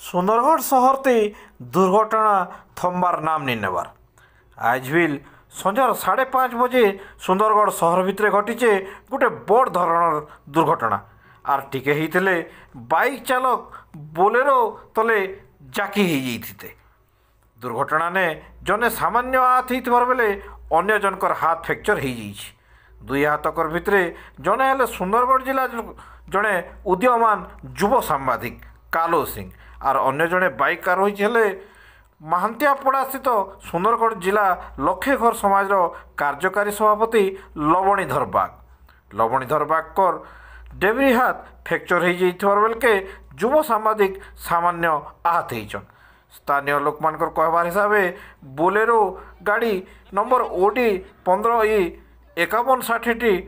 सुंदरगढ़ सहरते दुर्घटना थम्बार नाम नहीं नेबार। आज भी संजार 5:30 बजे सुंदरगढ़ सहर भितर घटीचे गोटे बड़ धरण दुर्घटना। आर टिके ही बाइक चालक बोलेरो तले जाकी ही जाते। दुर्घटना ने जने सामान्य आहत होइथिबार बेले अन्य जनकर हाथ फ्रैक्चर हो जाइछि। दुई हाथकर भितरे जने हेले सुंदरगढ़ जिला जड़े उदीयमान युव सांबादिक कालो सिंह आर अन्य जड़े बाइकार होइले महांतियापड़ा स्थित सुंदरगढ़ जिला लक्षेघर समाज कार्यकारी सभापति लवणीधर बाग कर डेबरी हाथ फ्रैक्चर हो जाइथिबार बेलके युव सांबादिक सामान्य आहत होइछन। स्थानीय लोक मानकर कहबार हिसाब से बोलेरो गाड़ी नंबर ओडी 15E5160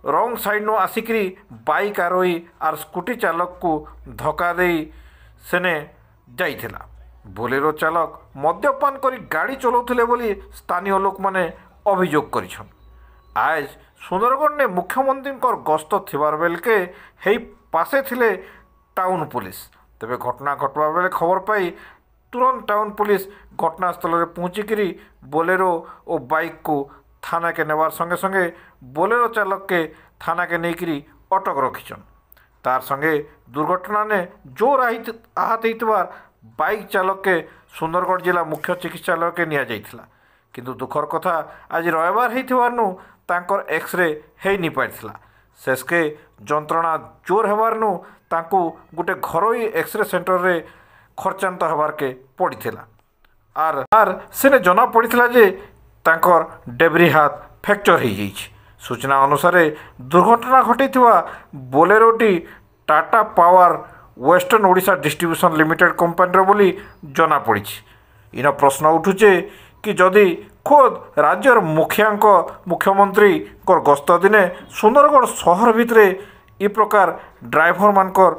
रंग साइड नु आसिकी बाइक आरोही आर स्कूटी चालक को धक्का दे सेने जाइथिला। बोलेरो चालक मद्यपान करी गाड़ी चलाउथिले बोली स्थानीय लोक माने अभियोग करिछन। आज सुंदरगढ़ ने मुख्यमंत्री गस्त थिबार बेलके हेई पासे थिले टाउन पुलिस। तेबे घटना घटवा बेले खबर पाई तुरंत टाउन पुलिस घटनास्थल में पहुँचिकी बोलेरो और बाइक को थाना के नेबार संगे संगे बोलेरो चालक के थाना के नेकरी अटक रखीछन। तार संगे दुर्घटना ने जोर आहत होइतबार बाइक चालक के सुंदरगढ़ जिला मुख्य चिकित्सालय के निया जाइथिला। किंतु दुखर कथा आज रविवार होइथिबारनु तांकर एक्सरे हेई नि पारिथिला। शेषके जंत्रणा जोर हेबारनु तांकु गोटे घरोई एक्सरे सेंटर रे खर्चांत हबार के पड़ीथिला। आर सेने जना पड़ीथिला जे तांकर डेबरी हाथ फ्रैक्चर हो जाइछि। सूचना अनुसार दुर्घटना घटिथिबा बोलेरोटी Tata power western Odisha distribution limited company बोली जना पड़ी। इन प्रश्न उठुचे कि जदि खोद राज्यर मुख्यमंत्री गस्त दिने सुंदरगढ़ सहर भितरे इ प्रकार ड्राइवर मानकर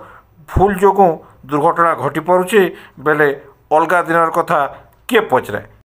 भूल जोगु दुर्घटना घटी पड़ुचे बेले अलगा दिनर कथा किए पचराए।